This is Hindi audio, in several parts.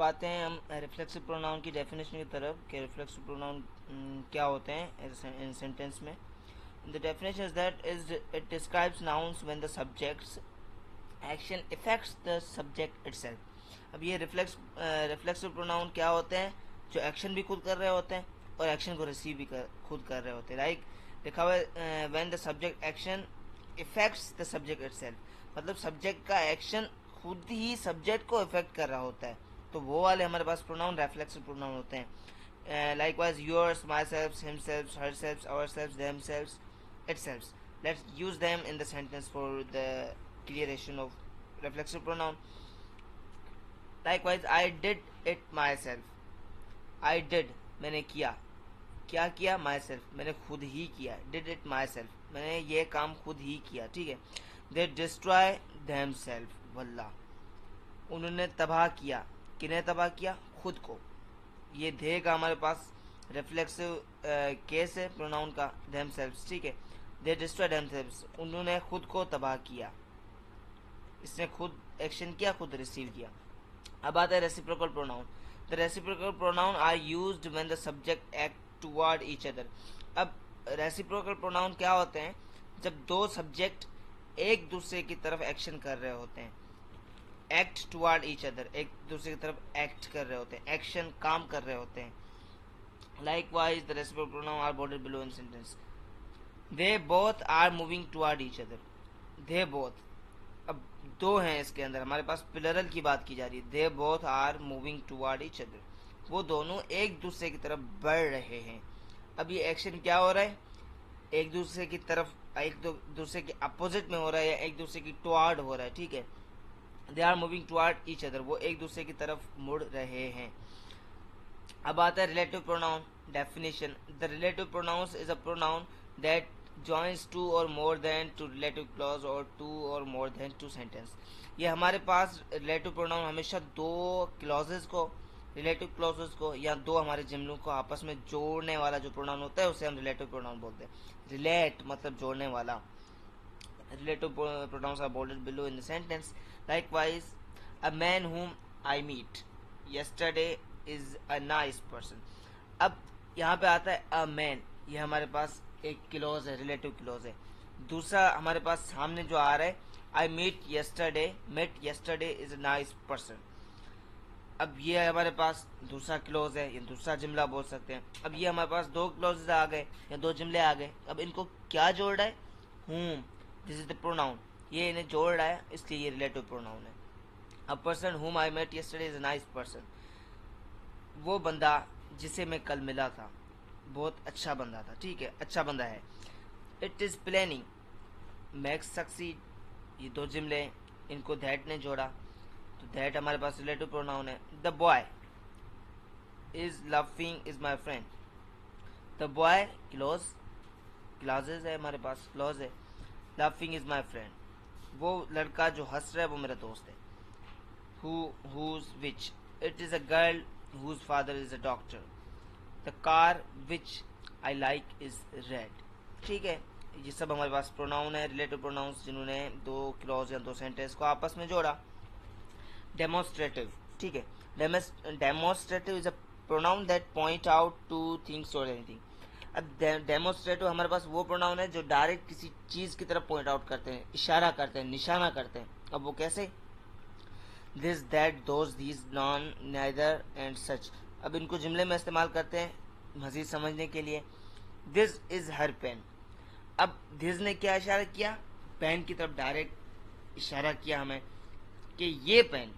अब आते हैं हम रिफ्लेक्सिव प्रोनाउन की डेफिनेशन की तरफ कि रिफ्लेक्सिव प्रोनाउन क्या होते हैं इन सेंटेंस में. The definition is that is it describes nouns when the subjects action effects the subject itself. अब ये रिफ्लेक्सिव प्रोनाउन क्या होते हैं? जो एक्शन भी खुद कर रहे होते हैं और एक्शन को रिसीव भी खुद कर रहे होते हैं. लाइक लिखा हुआ है when the subject action effects the subject itself, मतलब सब्जेक्ट का एक्शन खुद ही सब्जेक्ट को इफेक्ट कर रहा होता है. तो वो वाले हमारे पास प्रोनाउन रिफ्लेक्सिव प्रोनाउन होते हैं. Likewise yours, myself, himself, herself, ourself, themself, itself. Let's use them in the sentence for the clearation of reflexive pronoun. Likewise I did it myself. I did मैंने किया. क्या किया? माई सेल्फ मैंने खुद ही किया. डिड इट माई सेल्फ मैंने ये काम खुद ही किया. ठीक है. They destroy themself. वल्लाह उन्होंने तबाह किया. किन्हें तबाह किया? खुद को. ये दे का हमारे पास रिफ्लेक्सिव केस है प्रोनाउन का, देम सेल्फ. ठीक है. दे डिस्ट्रॉय देम सेल्फ उन्होंने खुद को तबाह किया. इसने खुद एक्शन किया, खुद रिसीव किया. अब आता है reciprocal pronoun. The reciprocal pronoun are used when the subject act toward each other. अब रेसिप्रोकल प्रोनाउन क्या होते हैं? जब दो सब्जेक्ट एक दूसरे की तरफ एक्शन कर रहे होते हैं. एक्ट टुवर्ड ईच अदर, एक दूसरे की तरफ एक्ट कर रहे होते हैं, एक्शन काम कर रहे होते हैं. Likewise the reciprocal pronoun are boarded below in sentence. They both are moving toward each other. They both, अब दो हैं इसके अंदर, हमारे पास प्लरल की बात की जा रही है. They both are moving toward each other, वो दोनों एक दूसरे की तरफ बढ़ रहे हैं. अब ये एक्शन क्या हो रहा है? एक दूसरे की तरफ, एक दूसरे के अपोजिट में हो रहा है या एक दूसरे की टुवर्ड हो रहा है. ठीक है. They are moving toward each other, वो एक दूसरे की तरफ मुड़ रहे हैं. अब आता है relative pronoun definition. The relative pronouns is a pronoun that joins two or more than two relative clause or two or more than two sentence. ये हमारे पास रिलेटिव प्रोनाउन हमेशा दो क्लॉजेज को, रिलेटिव क्लॉजेज को या दो हमारे जुमलों को आपस में जोड़ने वाला जो प्रोनाउन होता है उसे हम रिलेटिव प्रोनाउन बोलते हैं. रिलेट मतलब जोड़ने वाला. Relative pronouns are bolded below in the sentence. Likewise a man whom I meet yesterday is a nice person. अब यहाँ पे आता है अ मैन, ये हमारे पास एक क्लोज है, रिलेटिव क्लोज है. दूसरा हमारे पास सामने जो आ रहा है I meet yesterday is a nice person. अब ये हमारे पास दूसरा क्लोज है, ये दूसरा जुमला बोल सकते हैं. अब ये हमारे पास दो क्लोजेज आ गए या दो जुमले आ गए. अब इनको क्या जोड़ रहा है? हुम, दिस इज द प्रोनाउन. ये इन्हें जोड़ रहा है, इसलिए ये रिलेटिव प्रोनाउन है. A person whom I met yesterday is a nice person, वो बंदा जिसे मैं कल मिला था बहुत अच्छा बंदा था. ठीक है, अच्छा बंदा है. It is planning max succeed, ये दो जुमले, इनको दैट ने जोड़ा तो दैट हमारे पास रिलेटिव प्रोनाउन है. The boy is loving is my friend. The boy clauses है हमारे पास, क्लॉज है. लविंग इज माई फ्रेंड, वो लड़का जो हंस रहा है वो मेरा दोस्त है. whose which, it is a girl whose father is a doctor. The car which I like is red. ठीक है, ये सब हमारे पास प्रोनाउन है, रिलेटिव प्रोनाउंस जिन्होंने दो क्लॉज या दो सेंटेंस को आपस में जोड़ा. डेमोस्ट्रेटिव. ठीक है. Demonstrative is a pronoun that point out two things और एनीथिंग. अब डेमोस्ट्रेटिव हमारे पास वो प्रोनाउन है जो डायरेक्ट किसी चीज की तरफ पॉइंट आउट करते हैं, इशारा करते हैं, निशाना करते हैं. अब वो कैसे? This that those these non neither and such. अब इनको जुमले में इस्तेमाल करते हैं मजीद समझने के लिए. This is her pen. अब दिस ने क्या इशारा किया? पेन की तरफ डायरेक्ट इशारा किया हमें कि ये पेन.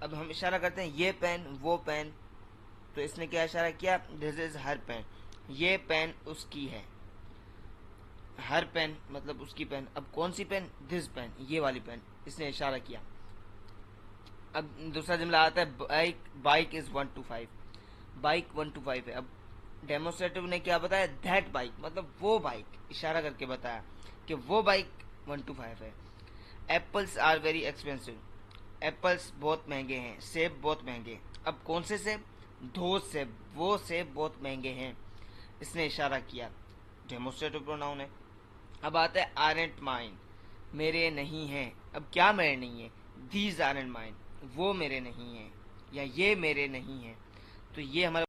अब हम इशारा करते हैं ये पेन, वो पेन, तो इसने क्या इशारा किया? दिस इज हर पेन, ये पेन उसकी है. हर पेन मतलब उसकी पेन. अब कौन सी पेन? दिस पेन, ये वाली पेन, इसने इशारा किया. अब दूसरा जुमला आता है bike is 1 to 5. Bike 1 to 5 है. अब डेमोस्ट्रेटिव ने क्या बताया? दैट बाइक मतलब वो बाइक, इशारा करके बताया कि वो बाइक 1 to 5 है. Apples are very expensive. Apples बहुत महंगे हैं, सेब बहुत महंगे. अब कौन से सेब? दो सेब, वो सेब बहुत महंगे हैं, इसने इशारा किया. डेमोस्ट्रेटिव प्रोनाउन है. अब आता है आरंट माइन, मेरे नहीं हैं. अब क्या मेरे नहीं है? दीज आरंट माइन, वो मेरे नहीं हैं. या ये मेरे नहीं है। तो ये हमारे